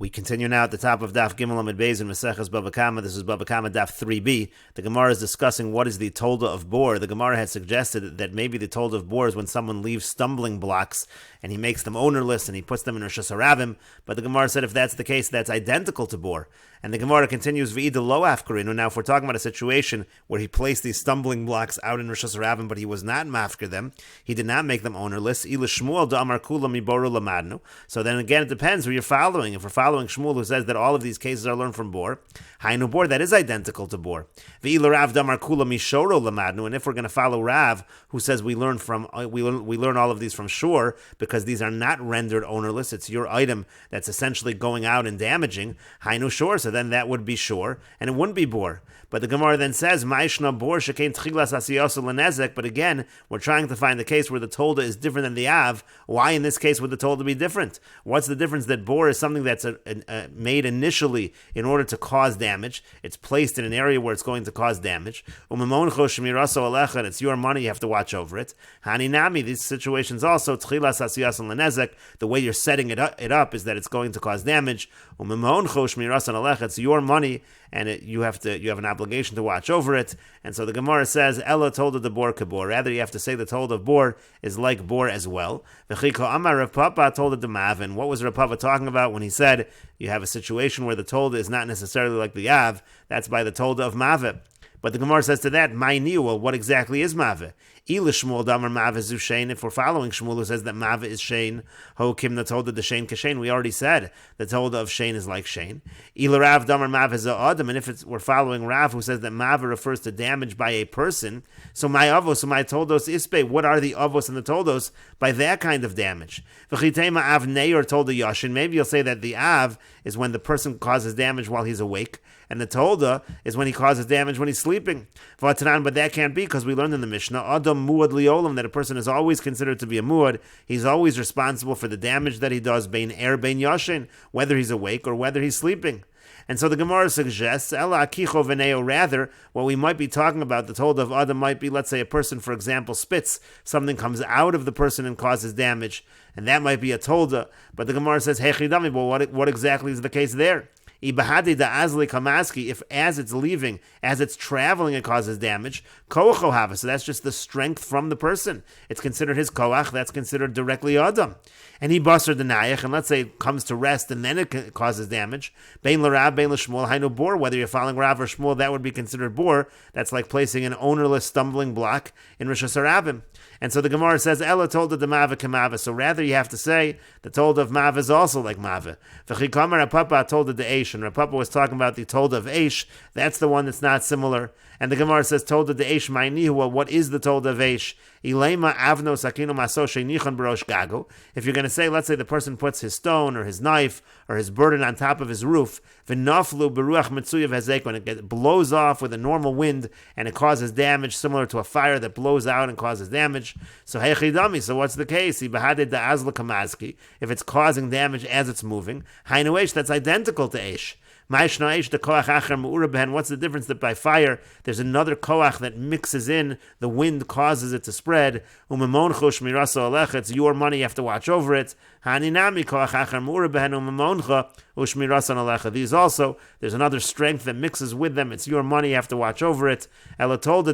We continue now at the top of Daf Gimel Amid Beis in Meseches Bava Kamma. This is Bava Kamma Daf 3b. The Gemara is discussing what is the tolda of bor. The Gemara had suggested that maybe the tolda of bor is when someone leaves stumbling blocks and he makes them ownerless and he puts them in Rosh Hashanah. But the Gemara said if that's the case, that's identical to bor. And the Gemara continues, V'ida lo afkarinu. Now, if we're talking about a situation where he placed these stumbling blocks out in Rosh Hashanah, but he was not mafkir them, he did not make them ownerless. Ila Shmuel da'amar kula miboru lamadnu. So then again, it depends who you're following. If we're following Shmuel, who says that all of these cases are learned from bor, hainu bor, that is identical to bor. V'ila Rav da'amar kula mishoro lamadnu. And if we're going to follow Rav, who says we learn all of these from shore, because these are not rendered ownerless, it's your item that's essentially going out and damaging, hainu shore. So then that would be shore, and it wouldn't be bor. But the Gemara then says, Ma'ishna bor shekein tchilas asiyosu lenezek. But again, we're trying to find the case where the tolda is different than the av. Why in this case would the tolda be different? What's the difference that bor is something that's made initially in order to cause damage? It's placed in an area where it's going to cause damage. Umemoncho shmiraso alecha, and it's your money, you have to watch over it. Haninami, these situations also, tchilas asiyosu lenezek, the way you're setting it up is that it's going to cause damage. Umemoncho shmiraso alecha, it's your money, and you have an obligation to watch over it. And so the Gemara says, Ella told of the bor kabor. Rather, you have to say the told of bor is like bor as well. V'chiko amar Rav Papa told of the mavin. What was Rav Papa talking about when he said you have a situation where the tolda is not necessarily like the av? That's by the tolda of mavin. But the Gemara says to that, Ma'ini, well, what exactly is Maveh? Ila Shmuel damar Maveh zu shein. If we're following Shmuel, who says that Maveh is shein, ho kimna tolda de shein kashein. We already said the tolda of shein is like shein. Ila Rav damar Maveh zu adam. And if we're following Rav, who says that Maveh refers to damage by a person, so my avos, so my toldos ispe. What are the avos and the toldos by that kind of damage? V'chitema av neyor tolda yashin. Maybe you'll say that the av is when the person causes damage while he's awake, and the tolda is when he causes damage when he's sleeping. But that can't be, because we learned in the Mishnah, Adam muad liolam, that a person is always considered to be a muad. He's always responsible for the damage that he does, bein bein yashin, whether he's awake or whether he's sleeping. And so the Gemara suggests, Ela akicho v'neo, rather, what we might be talking about, the tolda of Adam might be, let's say a person, for example, spits, something comes out of the person and causes damage, and that might be a tolda. But the Gemara says, Hechidami, but what exactly is the case there? If as it's leaving, as it's traveling, it causes damage, koacho hava. So that's just the strength from the person. It's considered his koach. That's considered directly Adam. And he basar denayach, and let's say it comes to rest, and then it causes damage. Bein l'Rav, bein l'Shmuel, hainu bor. Whether you're following Rav or Shmuel, that would be considered bor. That's like placing an ownerless stumbling block in Rosh Hashanah. And so the Gemara says, Ella told of the Bava Kamma Daf. So rather you have to say, the told of Mava is also like Mava. V'chikama Rav Papa told of the Eish, and Rav Papa was talking about the told of Eish. That's the one that's not similar. And the Gemara says, told of the Eish, ma'inihu, well, what is the told of Eish? Ilema avno sakino maso she'nichan b'rosh gago. If you're going to say, let's say the person puts his stone or his knife or his burden on top of his roof, v'naflu b'ruach mitzuyav hazek, when it blows off with a normal wind and it causes damage, similar to a fire that blows out and causes damage. So hechidami, so what's the case? Ibahadid da'azla kamazki, if it's causing damage as it's moving, hainu eish, that's identical to eish. What's the difference that by fire there's another koach that mixes in, the wind causes it to spread? It's your money, you have to watch over it. These also, there's another strength that mixes with them. It's your money, you have to watch over it. Rather, the tolda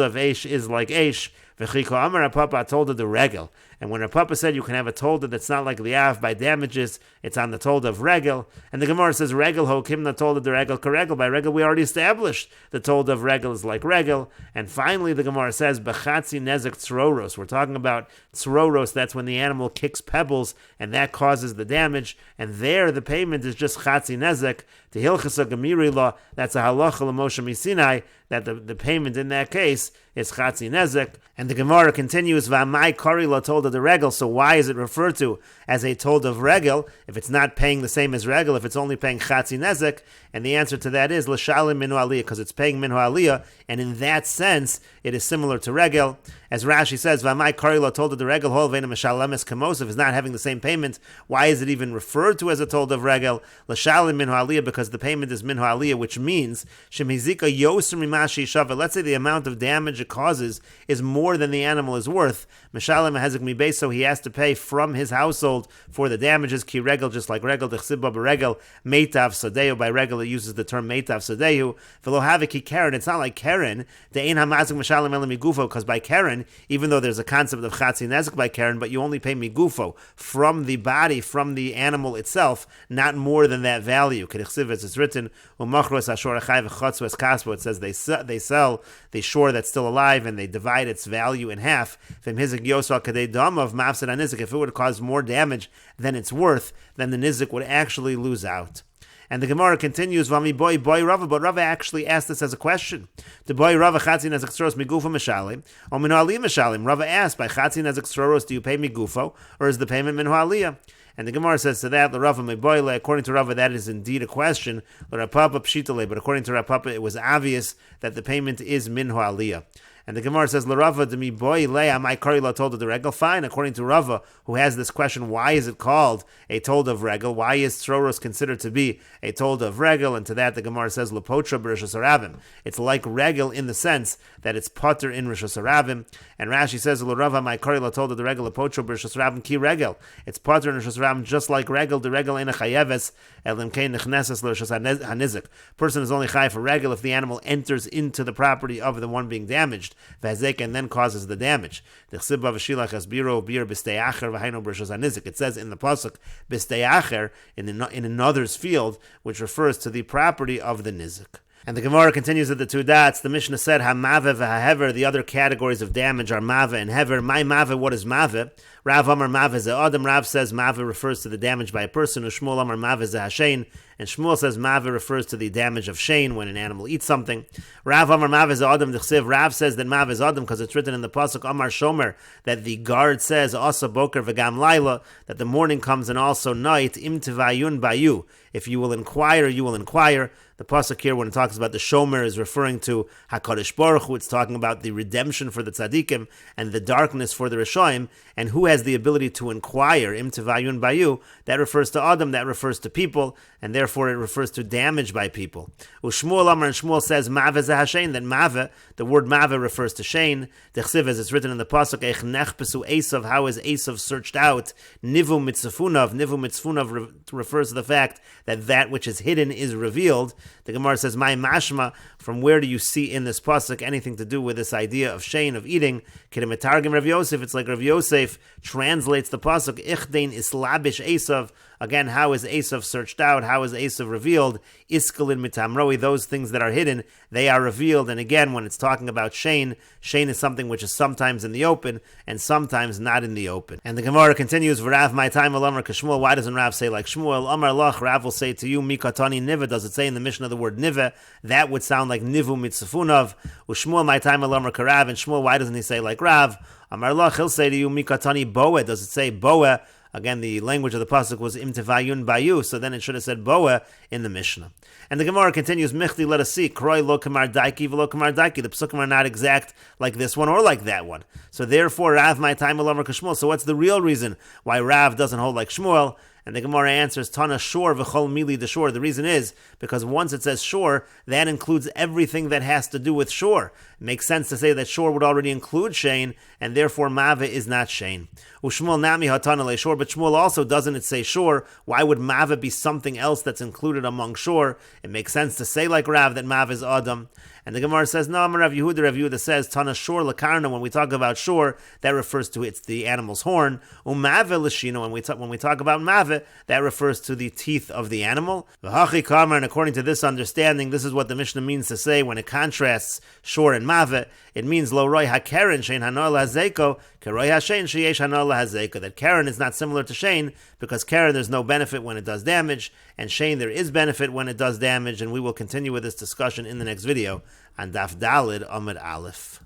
of eish is like eish. V'chiko amar Papa tolda the regel. And when Papa said you can have a tolda that's not like the av by damages, it's on the tolda of regel. And the Gemara says regel ho kimna tolda the regel karegel. By regel we already established the tolda of regel is like regel. And finally the Gemara says bechatzi nezek tzroros. We're talking about tzroros. That's when the animal kicks pebbles and that causes the damage. And there the payment is just chatzi nezek. To hilchasa gemiri law, that's a halacha l'Moshe Misinai, that the payment in that case is chatzi nezek. And the Gemara continues, v'amai kari la told of the regel. So why is it referred to as a told of regel if it's not paying the same as regel, if it's only paying chatzi nezek? And the answer to that is l'shalim minhu aliyah, because it's paying minhu aliyah, and in that sense it is similar to regel. As Rashi says, v'amai kari la told of the regel hol ve'ena meshalemes kamos, if it's not having the same payment, why is it even referred to as a told of regel? L'shalim minhu aliyah, because the payment is minhu aliyah, which means shemizika yosem mashi shava. Let's say the amount of damage it causes is more than the animal is worth. Mishalem hazik mibei, so he has to pay from his household for the damages. Ki regel, just like regel, dechsibba beregel, meitav sadeu. By regel, it uses the term meitav sadeu. V'lo havik ki keren. It's not like keren. De'ein hamazik mishalem ele migufo, because by keren, even though there's a concept of chatzi nezik by keren, but you only pay migufo from the body, from the animal itself, not more than that value. Kedichsiv, as it's written, umachros ashor achai v'chotzu es kaspo. It says they sell the shore that's still alive and they divide its value in half. If it would cause more damage than it's worth, then the nizik would actually lose out. And the Gemara continues, Vami boy Rava, but Rava actually asked this as a question. The boy Rava chatzin as extros migufa mishalim, or minu aliyah mishalim. Rava asked, by chatzin as extros, do you pay migufo, or is the payment minu aliyah? And the Gemara says to that, Rava meboile, according to Rava, that is indeed a question. Rapapa pshitale, but according to Rapapa, it was obvious that the payment is minhu aliyah. And the Gemara says, L'Rava demi boy le'a my karila told of the regel. Fine, according to Rava, who has this question, why is it called a told of regel? Why is Troros considered to be a told of regel? And to that, the Gemara says, Lepotra b'Rishos Harabim. It's like regel in the sense that it's potter in Rishos Harabim. And Rashi says, L'Rava my karila told of the regel, Lepotra b'Rishos Harabim ki regel. It's potter in Rishos Harabim, just like regel. The regel ena chayeves elimkein nechneses l'Rishos hanizik. Person is only chayav for regel if the animal enters into the property of the one being damaged, and then causes the damage. It says in the pasuk bisteyacher in another's field, which refers to the property of the nizik. And the Gemara continues at the two dots. The Mishnah said, ha-mave v'ha-hever, the other categories of damage are mave and hever. My mave, what is mave? Rav Amar mave ze adam. Rav says mave refers to the damage by a person. Shmuel Amar mave ze hashein. And Shmuel says mave refers to the damage of shein, when an animal eats something. Rav Amar mave ze adam d'chsiv. Rav says that mave is adam because it's written in the pasuk Amar Shomer, that the guard says asa boker v'gam laila, that the morning comes and also night. Im tivayun bayu. If you will inquire, you will inquire. The pasuk here, when it talks about the shomer, is referring to HaKadosh Baruch Hu. It's talking about the redemption for the tzaddikim and the darkness for the Rishoim, and who has the ability to inquire. Im tivayun bayu, that refers to Adam, that refers to people, and therefore it refers to damage by people. Ushmuel Amar, and Shmuel says mave ze hashein, that mave, the word mave refers to shein. Dechsiv, as it's written in the pasuk, Eich nechpesu Esav, how is Esav searched out? Nivu mitzfunav refers to the fact that which is hidden is revealed. The Gemara says, "My mashma." From where do you see in this pasuk anything to do with this idea of shein, of eating? Kidemetargim Rav Yosef. It's like Rav Yosef translates the pasuk. Ichdein islabish Esav. Again, how is Esav searched out? How is Esav revealed? Iskalin mitamroi. Those things that are hidden, they are revealed. And again, when it's talking about shein is something which is sometimes in the open and sometimes not in the open. And the Gemara continues, "V'Rav my time Amar Kashmuel." Why doesn't Rav say like Shmuel? Amar Lach. Rav will say to you, Mikatani niva. Does it say in the Mishnah the word niva? That would sound like nivu mitzafunav. Ushmuel my time Amar Karav. And Shmuel, why doesn't he say like Rav? Amar Lach. He'll say to you, Mikatani boa. Does it say boa? Again, the language of the pasuk was im tevayun bayu, so then it should have said boa in the Mishnah. And the Gemara continues, Michli, let us see, kroi lo kamar daiki v'lo kamar daiki. The psukim are not exact like this one or like that one. So therefore, Rav my time Amar Kashmuel. So what's the real reason why Rav doesn't hold like Shmuel? And the Gemara answers, Tana shor v'chol mili de shor. The reason is because once it says shor, that includes everything that has to do with shor. It makes sense to say that shor would already include shein, and therefore mave is not shein. Ushmuel nami hatana le shor, but Shmuel also doesn't it say shor. Why would mave be something else that's included among shor? It makes sense to say like Rav that mave is adam. And the Gemara says, no, Rav Yehuda says, Tana shor lakarna, when we talk about shor, that refers to it's the animal's horn. Umave l'shino, when we talk about mave, that refers to the teeth of the animal. V'hachi kamar, and according to this understanding, this is what the Mishnah means to say when it contrasts shor and mave. It means lo roi hakeren shein hanor lahazeko, keroi hashein sheyesh hanor lahazeko. That keren is not similar to shein, because keren there's no benefit when it does damage, and shein there is benefit when it does damage, and we will continue with this discussion in the next video on Daf Dalid Amud Aleph.